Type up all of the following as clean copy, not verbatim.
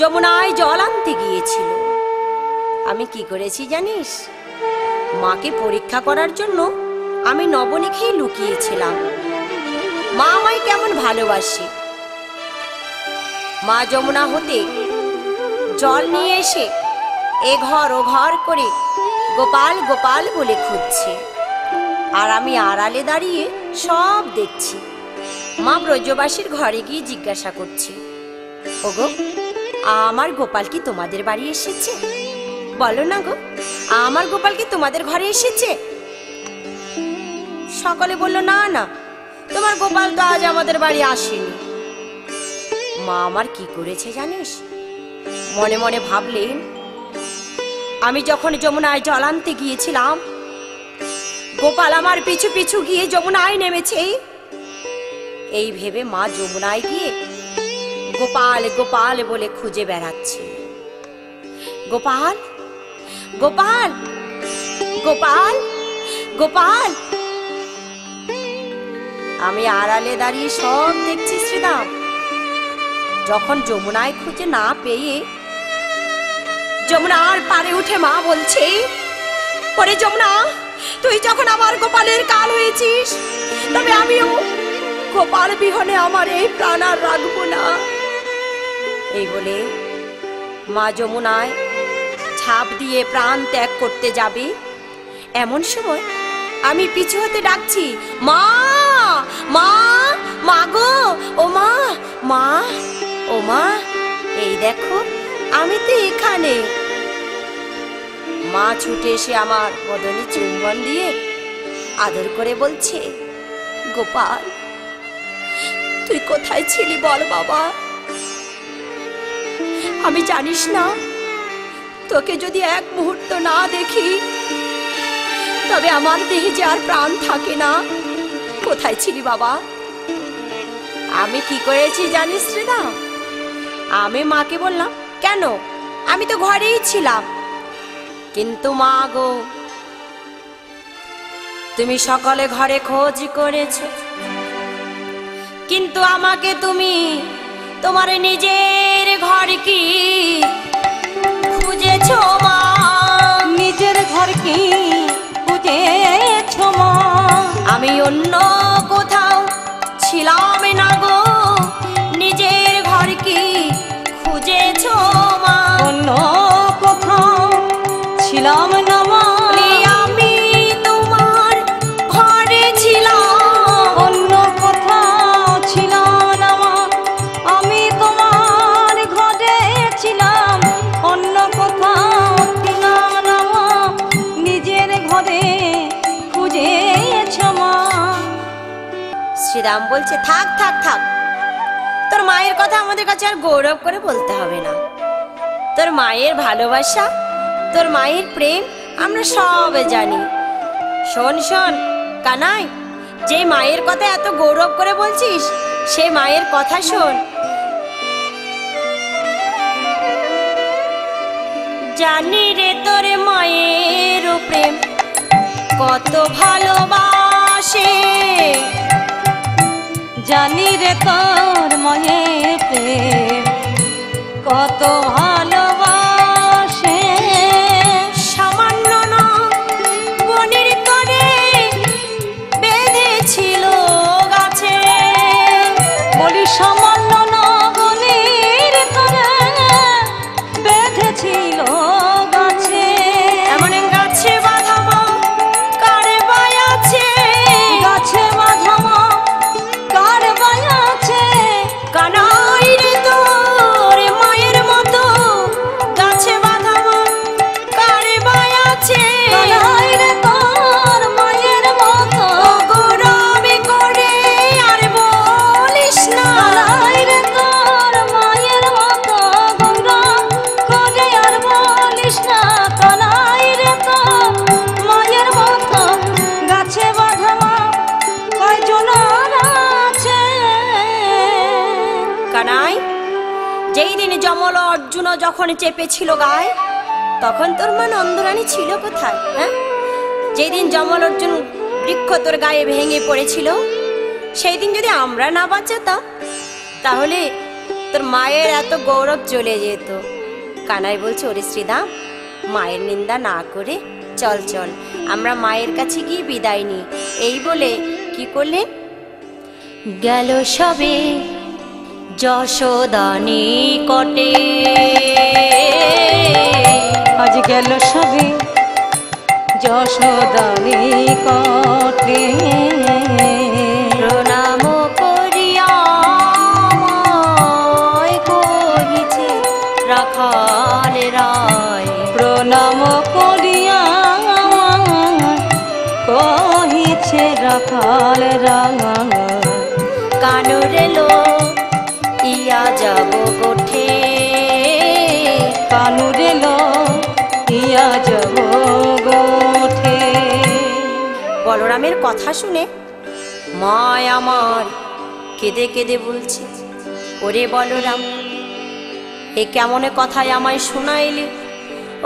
যমুনায় জল আনতে গিয়েছিল। আমি কি করেছি জানিস? মাকে পরীক্ষা করার জন্য আমি নবনীখেই লুকিয়েছিলাম মা আমায় কেমন ভালোবাসে। মা যমুনা হতে জল নিয়ে এসে এ ঘর ও ঘর করে গোপাল গোপাল বলে খুঁজছে, আর আমি আড়ালে দাঁড়িয়ে সব দেখছি। মা ব্রজবাসীর ঘরে গিয়ে জিজ্ঞাসা করছি, ওগো, আমার গোপাল কি তোমাদের বাড়ি এসেছে? বলো না গো, আমার গোপাল কি তোমাদের ঘরে এসেছে? সকলে বলল, না না, তোমার গোপাল তো আজ আমাদের বাড়ি আসেনি। মা আমার কি করেছে জানিস? মনে মনে ভাবলেন, আমি যখন যমুনায় জল আনতে গিয়েছিলাম, গোপাল আমার পিছু পিছু গিয়ে যমুনায় নেমেছে। এই ভেবে মা যমুনায় গিয়ে গোপাল গোপাল বলে খুঁজে বেড়াচ্ছে। গোপাল গোপাল গোপাল গোপাল। আমি আড়ালে দাঁড়িয়ে সব দেখছি শ্রীরাম। যখন যমুনায় খুঁজে না পেয়ে যমুনার পারে উঠে মা বলছে, ওরে যমুনা, তুই যখন আমার গোপালের কাল হয়েছিস, তবে আমিও গোপাল বিহনে আমার এই প্রাণ আর রাখবো না। এই বলে মা যমুনায় ঝাঁপ দিয়ে প্রাণ ত্যাগ করতে যাবে। এমন সময় আমি পিছু হতে ডাকছি, মা মা মা গো, ও মা মা, ও মা, এই দেখো আমি তো এখানে। মা ছুটে এসে আমার বদনে চুম্বন দিয়ে আদর করে বলছে, গোপাল, তুই কোথায় ছিলি বল বাবা? আমি জানিস না, তোকে যদি এক মুহূর্ত না দেখি তবে আমার দেহে যে আর প্রাণ থাকে না। কোথায় ছিলি বাবা? আমি কি করেছি জানিস শ্রীরাম? আমি মাকে বললাম, কেন, আমি তো ঘরেই ছিলাম। কিন্তু মা গো, তুমি সকলে ঘরে খোঁজ করেছো, কিন্তু আমাকে তুমি তোমার নিজের ঘর কি খুঁজেছো মা? নিজের ঘর কি খুঁজেছো মা? আমি অন্য কোথাও ছিলাম না গো, নিজের ঘর কি খুঁজেছো মা? অন্য কোথাও ছিলাম না মা, আমি তোমার ঘরে ছিলাম। অন্য কোথাও ছিলাম না মা, আমি তোমার ঘরে ছিলাম। অন্য কোথাও ছিলাম না মা, নিজের ঘরে খুঁজেছো মা। শ্রীরাম বলছে, থাক থাক থাক, তোর মায়ের কথা আমাদের কাছে আর গৌরব করে বলতে হবে না। তোর মায়ের ভালোবাসা, তোর মায়ের প্রেম আমরা সব জানি। শোন শোন কানাই, যে মায়ের কথা এত গৌরব করে বলছিস, সে মায়ের কথা শোন। জানি রে তোর মায়ের প্রেম কত ভালোবাসে, জানি রে তোর মায়ের প্রেম কত ভালোবাসে। সামান্য না বনের তরে বেঁধেছিল গাছে, বলি সামান্য না বনের তরে বেঁধেছিল গাছে। এমন গাছে বাঁধা মা কার বাই আছে, গাছে বাঁধা মা কার বাই আছে। কানাই রে তোর মায়ের মতো গাছে বাঁধা মা কার বাই আছে। কানাই রে তোর মায়ের মতো গৌরবে করে আর বলিস না, কানাই রে তোর মায়ের মতো গৌরব করে আর বলিস না। কানাই রে তোর মায়ের মতো গাছে বাঁধা মা কয়জন আর আছে। কানাই, যেই দিন যমল অর্জুন যখন চেপেছিল গায়ে, তখন তোর মা নন্দরানী ছিল কোথায়? হ্যাঁ, যেই দিন যমল অর্জুন বৃক্ষ তোর গায়ে ভেঙে পড়েছিল, সেই দিন যদি আমরা না বাঁচাতাম, তাহলে তোর মায়ের এত গৌরব চলে যেত। কানাই বলছে, ওরে শ্রীদাম, মায়ের নিন্দা না করে চল চল আমরা মায়ের কাছে গিয়ে বিদায় নিই। এই বলে কি করলেন, গেল সবে যশোদা নিকটে, আজ গেল সবে যশোদা নিকটে, প্রণাম করিয়া আমায় কহিছে রাখাল রায়, প্রণাম করিয়া কহিছে রাখাল রায়, কানুর লো ইয়া যাব গোঠে, কানুরে লো ইয়া যাব গোঠে। বলরামের কথা শুনে মায় আমার কেঁদে কেঁদে বলছে, ওরে বলরাম, এ কেমন কথায় আমায় শোনাইলে?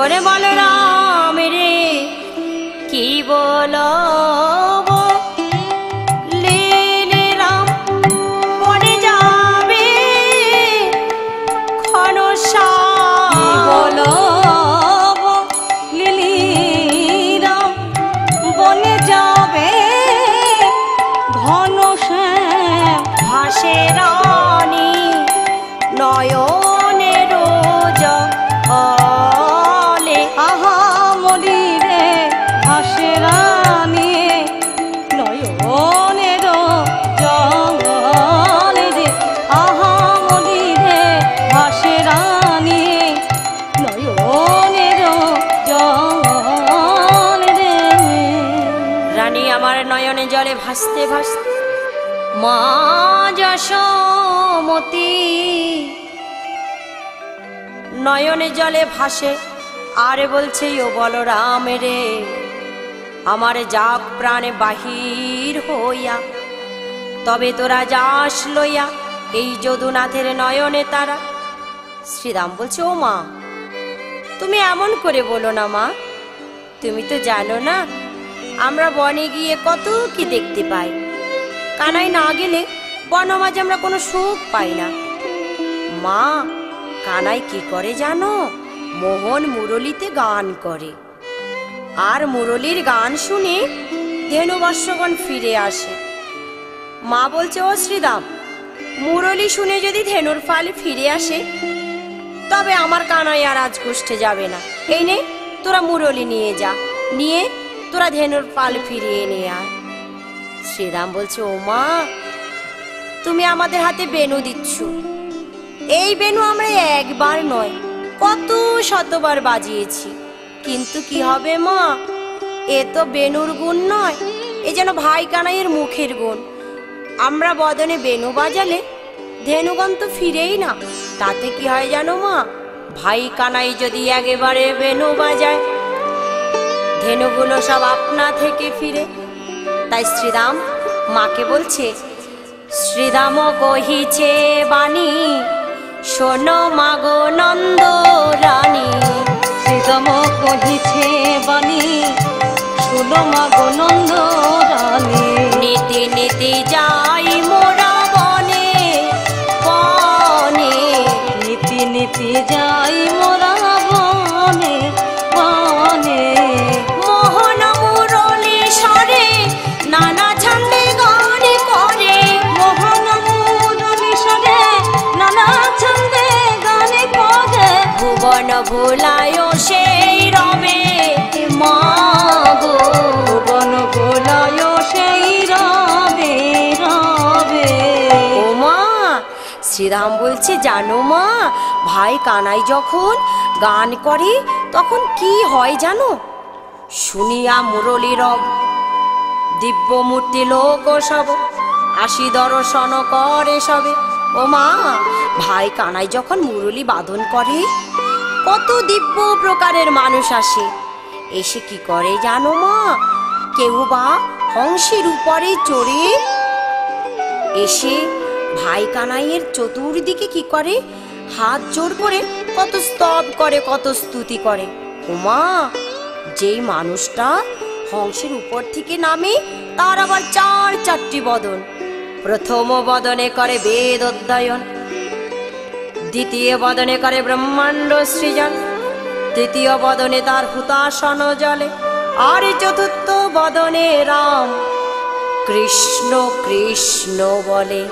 ওরে বলরাম রে, কি বলবো, লীলে রাম পড়ে যাবে ক্ষণসার। কি বলবো, লিলি রাম বনে যাবে ঘন শ্যাম, ভাসে রানী নয়নের জলে, আহা মরি রে ভাসে রানী নয়নের জল রে, আহা মরি রে ভাসে রানী নয়নের জল রে। রানী আমার নয়নে জলে ভাসতে ভাসতে মা যশোমতী নয়নে জলে ভাসে, আর বলছে, ও বলরাম রে, আমার যাক প্রাণে বাহির হইয়া, তবে তোরা যাস লইয়া এই যদুনাথের নয়নে তারা। শ্রীরাম বলছে, ও মা, তুমি এমন করে বলো না মা, তুমি তো জানো না আমরা বনে গিয়ে কত কি দেখতে পাই, কানাই না গেলে বনমাঝে আমরা কোনো সুখ পাই না। মা, কানাই কি করে জানো, মোহন মুরলিতে গান করে, আর মুরলির গান শুনে ধেনুবৎসগণ ফিরে আসে। মা বলছে, ও শ্রীরাম, মুরলি শুনে যদি ধেনুর ফাল ফিরে আসে, তবে আমার কানাই আর আজ কষ্টে যাবে না। এই নে, তোরা মুরলি নিয়ে যা, নিয়ে তোরা ধেনুর পাল ফিরিয়ে নিয়ে আয়। শ্রীরাম বলছে, ও মা, তুমি আমাদের হাতে বেনু দিচ্ছ, এই বেনু আমরা একবার নয় কত শতবার বাজিয়েছি, কিন্তু কি হবে মা, এ তো বেনুর গুণ নয়, এ যেন ভাই কানাইয়ের মুখের গুণ। আমরা বদনে বেনু বাজালে ধেনুগণ তো ফিরেই না, তাতে কি হয় জানো মা, ভাই কানাই যদি একেবারে বেনু বাজায়, ধেনুগুলো সব আপনা থেকে ফিরে। তাই শ্রীরাম মাকে বলছে, শ্রীরাম কহিছে বাণী, শোনো মাগো নন্দ রানী, শ্রীরাম কহিছে বাণী, শোনো মাগো নন্দ রানী, নীতি নীতি যাই মোরা বনে বনে, নীতি নীতি যাই মোরা বনে বনে, মোহন মুরলি স্বরে নানা ছন্দে গান করে, মোহন মুরলি স্বরে নানা ছন্দে গান করে, ভুবন ভুলায় সেই রবে মাগো, ভুবন ভোলায় সেই রবে রবে। ও মা, শ্রীরাম বলছে, জানো মা, ভাই কানাই যখন গান করে তখন কি হয় জানো, শুনিয়া মুরলি রব দিব্য মূর্তি লোক সব আসি দর্শন করে সবে। ও মা, ভাই কানাই যখন মুরলি বাদন করে কত দিব্য প্রকারের মানুষ আসে, এসে কি করে জানো মা, কেউ বা হংসের উপরে চড়ে এসে ভাই কানাইয়ের চতুর্দিকে কি করে, হাত জোড় করে কত স্তব করে, কত স্তুতি করে। ওমা, যেই মানুষটা হংসের উপর থেকে নামে তার আবার চারটি বদন। প্রথম বদনে করে বেদ অধ্যয়ন, দ্বিতীয় বদনে করে ব্রহ্মাণ্ড সৃজন, তৃতীয় বদনে তার হুতাসন জলে, আর চতুর্থ বদনে রাম কৃষ্ণ কৃষ্ণ বলে।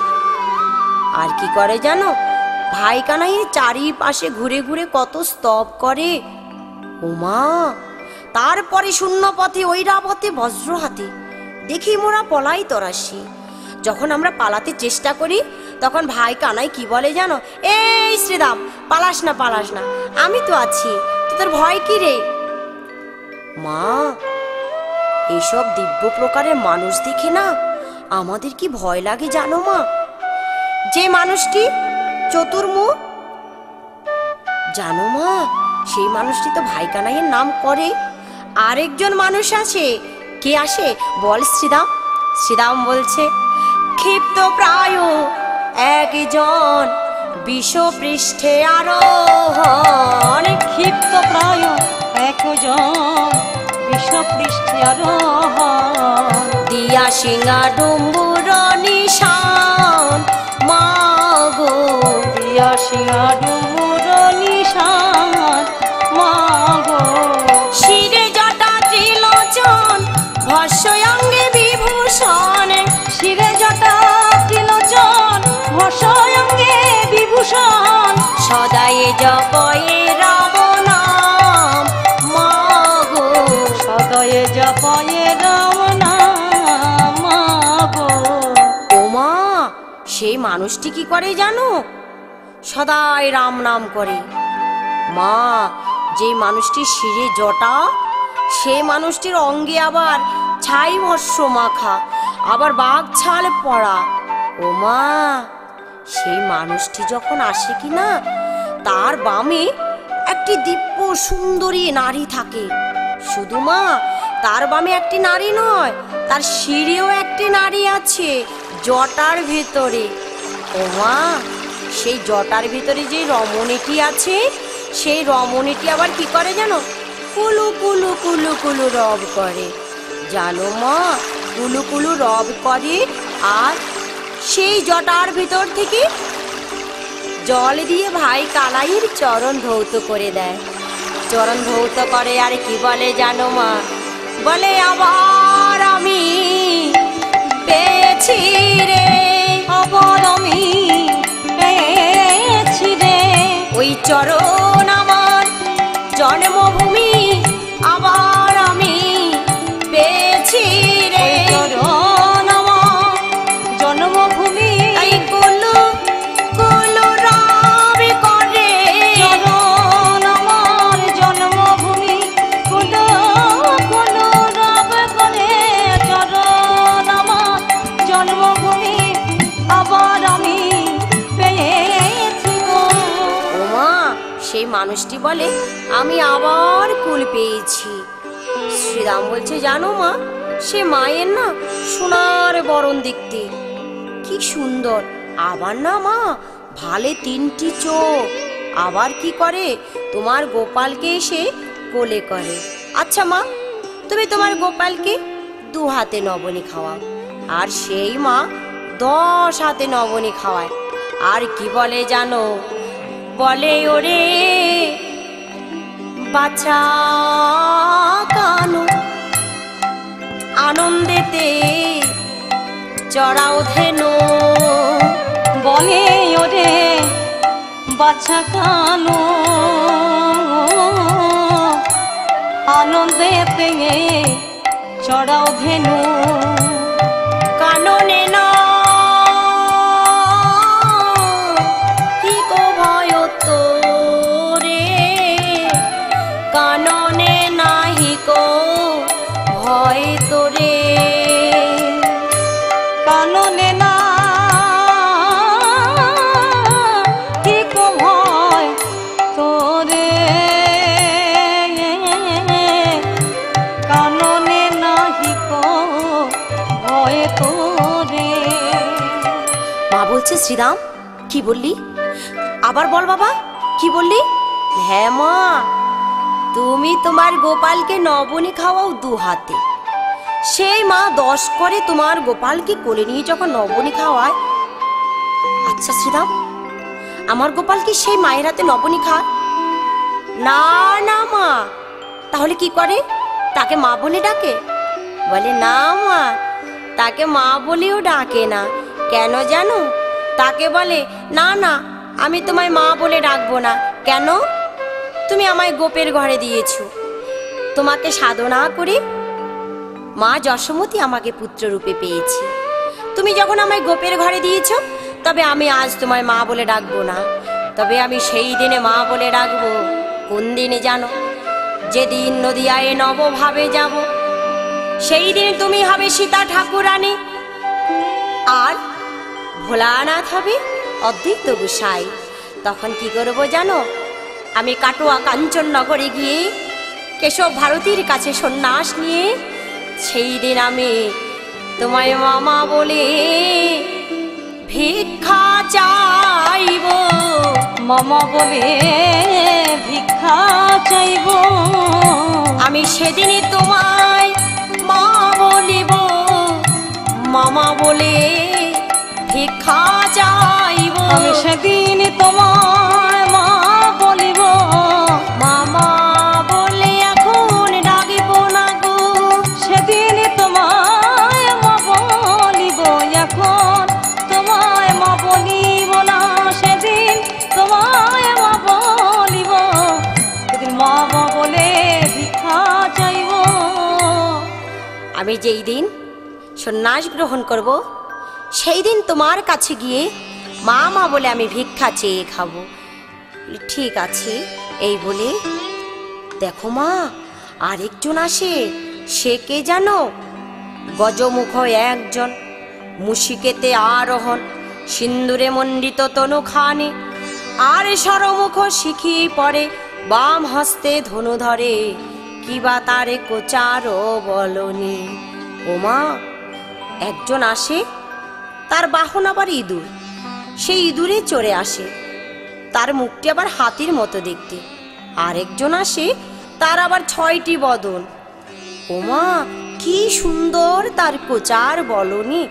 আর কি করে জানো, ভাই কানাইয়ের চারিপাশে ঘুরে ঘুরে কত স্তব করে। ওমা, তারপরে শূন্য পথে ঐরাবতে বজ্র হাতে দেখি মোরা পলাই তরাসি। যখন আমরা পালাতে চেষ্টা করি তখন ভাই কানাই কি বলে জানো, এই শ্রীরাম পালাস না পালাস না, আমি তো আছি, তোদের ভয় কি রে? মা, এইসব দিব্য প্রকারের মানুষ দেখে না আমাদের কি ভয় লাগে জানো মা? যে মানুষটি চতুর্মুখ, জানো মা, সেই মানুষটি তো ভাই কানাইয়ের নাম করে। আরেকজন মানুষ আছে, কে আসে বল শ্রীরাম? শ্রীরাম বলছে, ক্ষিপ্ত প্রায় একজন বিষপৃষ্ঠে আরোহণ, ক্ষিপ্ত প্রায় একজন বিষপৃষ্ঠে আরোহণ, দিয়া সিংহা ডুম্বুর নিশান মাগো, দিয়া সিংহা ডুমুর নিশান মাগো, শিরে জটা ত্রিলোচন ভস্য অঙ্গে বিভূষণ, শিরে জটা ত্রিলোচন ভস্যঙ্গে বিভূষণ, সদাই জপয়ে রাম নাম মাগো, সদয়ে জপয়ে রাম নাম মাগো। ওমা, সেই মানুষটি কি করে জানো? সদাই রাম নাম করে। মা, যে মানুষটির শিরে জটা, সেই মানুষটির অঙ্গে আবার ছাই ভস্য মাখা, আবার বাঘ ছাল পড়া। ওমা, সেই মানুষটি যখন আসে কি না, তার বামে একটি দিব্য সুন্দরী নারী থাকে। শুধু মা, তার বামে একটি নারী নয়, তার শিরেও একটি নারী আছে জটার ভেতরে। ওমা, সেই জটার ভিতরে যে রমণীটি আছে, সেই রমণীটি আবার কি করে জানো? কুলু কুলু কুলু কুলু রব করে। জানো মা, কুলু কুলু রব করে, আর সেই জটার ভিতর থেকে জল দিয়ে ভাই কানাইয়ের চরণ ধৌত করে দেয়। চরণ ধৌত করে আর কি বলে জানো মা? বলে, আবার আমি পেয়েছি রে, আবার আমি পেয়েছি রে, ওই চরণ আমার জন্মভূমি, আবার আমি পেয়েছি রে, চরণ আমার জন্মভূমি, তাই কুলু কুলু রব করে, চরণ আমার জন্মভূমি, কুলো কুলো রব করে, চরণ আমার জন্মভূমি, আবার আমি পেয়েছি গো। ওমা, সেই মানুষটি বলে, আমি আবার কুল পেয়েছি। শ্রীরাম বলছে, জানো মা, সে মায়ের না সোনার বরণ দেখতে কি সুন্দর, আবার না মা ভালে তিনটি চোখ, আবার কি করে তোমার গোপালকে এসে কোলে করে। আচ্ছা মা, তুমি তোমার গোপালকে 2 হাতে নবনী খাওয়াও, আর সেই মা 10 হাতে নবনী খাওয়ায়। আর কি বলে জানো? বলে, ওরে বাছা কানু, আনন্দেতে চড়াও ধেনু, বলে ওরে বাছা কানো, আনন্দেতে চড়াও ধেনু, কাননে না হিকো ভয় তোরে, কাননে না হিকো ভয় তোরে, কাননে না হিকো ভয় তোরে, কাননে না হিকো ভয় তোরে। মা বলছে, শ্রীরাম কি বললি? আবার বল বাবা, কি বললি? হ্যাঁ মা, তুমি তোমার গোপালকে নবনী খাওয়াও 2 হাতে। সেই মা 10 করে তোমার গোপালকে কোলে নিয়ে যখন নবনী খাওয়ায়। আচ্ছা শ্রীরাম, আমার গোপাল কি সেই মায়ের হাতে লবণী খায়? না না মা। তাহলে কি করে? তাকে মা বলে ডাকে? বলে না মা, তাকে মা বলেও ডাকে না। কেন জানো? তাকে বলে না না, আমি তোমায় মা বলে ডাকবো না। কেন? তুমি আমায় গোপের ঘরে দিয়েছো। তোমাকে সাধনা করে মা যশোমতী আমাকে পুত্ররূপে পেয়েছে। তুমি যখন আমায় গোপের ঘরে দিয়েছো, তবে আমি আজ তোমায় মা বলে ডাকবো না। তবে আমি সেই দিনে মা বলে ডাকবো। কোন দিনে জানো? যেদিন নদিয়ায় নবভাবে যাব, সেই দিন তুমি হবে সীতা ঠাকুরানী, আর ভোলানাথ হবে অদ্বৈত গোসাই। তখন কি করবো জানো? আমি কাটোয়া কাঞ্চন নগরে গিয়ে কেশব ভারতীর কাছে সন্ন্যাস নিয়ে সেই দিন আমি তোমায় মামা বলে ভিক্ষা চাইব। মামা বলে ভিক্ষা চাইব। আমি সেদিনই তোমায় মা বলিব, মামা বলে ভিক্ষা চাইব। আমি সেদিন তোমায় মা বলিব, মামা বলে এখন ডাকিব না গো। সেদিন তোমায় মা বলিব, এখন তোমায় মা বলিব না। সেদিন তোমায় মা বলিব, সেদিন মা বলে ভিক্ষা চাইব। আমি যেই দিন সন্ন্যাস গ্রহণ করব, সেই দিন তোমার কাছে গিয়ে মা মা বলে আমি ভিক্ষা চেয়ে খাবো। ঠিক আছে এই বলে দেখো মা, আরেকজন আসে। সে কে জানো? গজমুখ একজন, মুশিকেতে আরোহণ, সিন্দুরে মণ্ডিত তনুখানে, আর সরমুখ শিখি পরে, বাম হস্তে ধনু ধরে, কিবা তারে কোচারো বলনি। ওমা, একজন আসে, তার বাহন আবার ইঁদুর। সেই ইঁদুরে চড়ে আসে, তার মুখটি আবার হাতির মতো দেখতে। আরেকজন আসে, তার আবার 6টি বদন। ওমা, কি সুন্দর তার কোচার বলনি।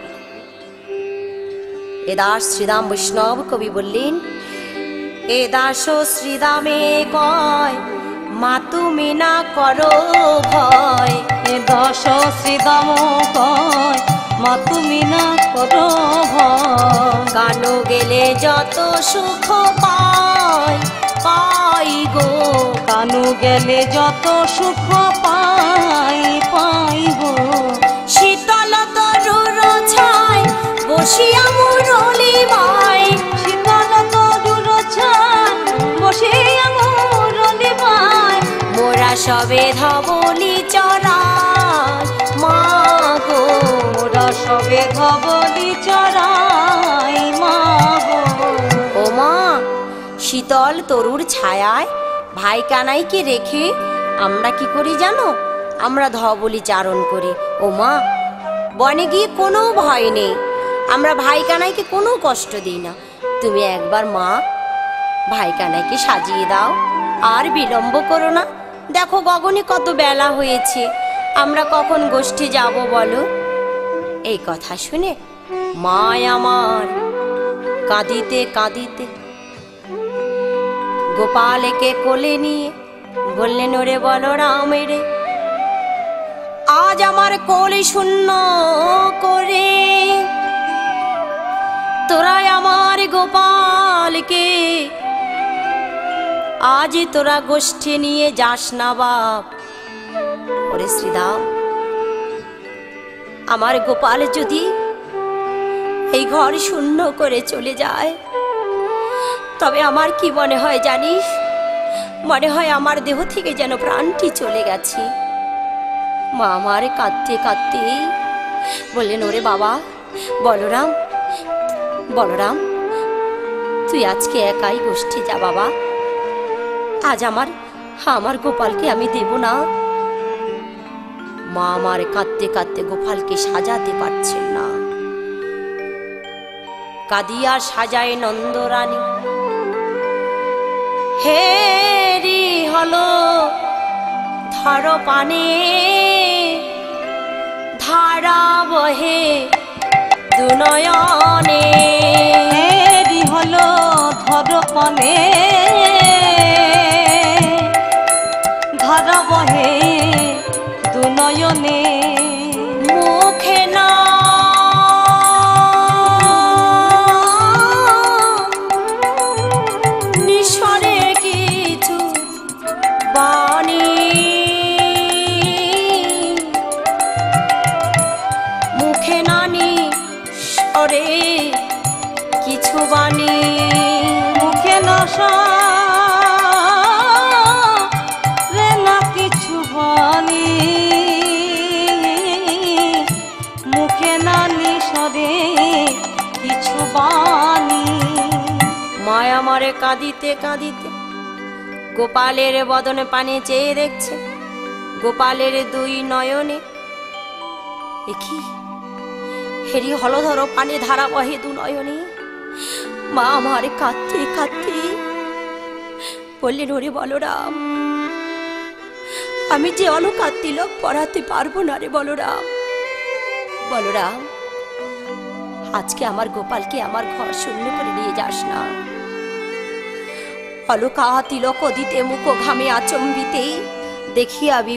এদাস শ্রীরাম বৈষ্ণব কবি বললেন, এ দাস শ্রীরামে কয়, মা তুমি না করো ভয়। এ দশ শ্রীদাম কয়, মা তুমি না করো ভয়। কানো গেলে যত সুখ পাই পাই গো, কানু গেলে যত সুখ পাই পাই গো। শীতল তরুর ছাই বসিয়া মুরলি মাই, শীতল তরুর ছায় বসিয়া মুরলি মাই। মোরা সবে ধবলি চরাই মা গো। মোরা সবে ধবলি চরাই মা গো। ও মা, শীতল তরুর ছায়ায় ভাই কানাইকে রেখে আমরা কি করি জানো? আমরা ধবলি চারণ করি। ও মা, বনে গিয়ে কোনো ভয় নেই, আমরা ভাই কানাইকে কোনো কষ্ট দিই না। তুমি একবার মা ভাই কানাইকে সাজিয়ে দাও, আর বিলম্ব করো না। দেখো গগনে কত বেলা হয়েছে, আমরা কখন গোষ্ঠী যাব বলো? এই কথা শুনে মা আমার কাঁদিতে কাঁদিতে গোপালকে কোলে নিয়ে বললেন, ওরে বলরাম রে, আজ আমার কোলে শূন্য করে তোরা আমার গোপালকে আজ তোরা গোষ্ঠী নিয়ে যাস না বাপ। ওরে শ্রীরাম, আমার গোপাল যদি এই ঘর শূন্য করে চলে যায়, তবে আমার কি মনে হয় জানিস? মনে হয় আমার দেহ থেকে যেন প্রাণটি চলে গেছে। মা আমার কাঁদতে কাঁদতে বললেন, ওরে বাবা বলরাম, বলরাম তুই আজকে একাই গোষ্ঠী যা বাবা। আজ আমার গোপালকে আমি দেব না। মা আমার কাঁদতে কাঁদতে গোপালকে সাজাতে পারছেন না। কাঁদিয়া সাজায় নন্দরানী, হেরি হলো ধর পানে, ধারা বহে দুনয়নে। হেরি হলো ধর বাণী, মুখে নানি স্বরে কিছু বাণী, মুখে নশা রে না কিছু বাণী, মুখে না নিঃস্বরে কিছু বাণী। মায়া মারে কাঁদিতে কাঁদিতে গোপালের বদনে পানে চেয়ে দেখছে, গোপালের দুই নয়নে দেখি হেরি হলধর পানে ধারা বহে দু নয়নে। মা আমার কাঁদতে কাঁদতে বললেন, ওরে বলরাম, আমি যে অলকার তিলক পরাতে পারবো না রে বলরাম। বলরাম, আজকে আমার গোপালকে আমার ঘর শূন্য করে নিয়ে যাস না। অলকা তিলক দিতে মুখ ঘামে আচম্বিতে দেখিয়া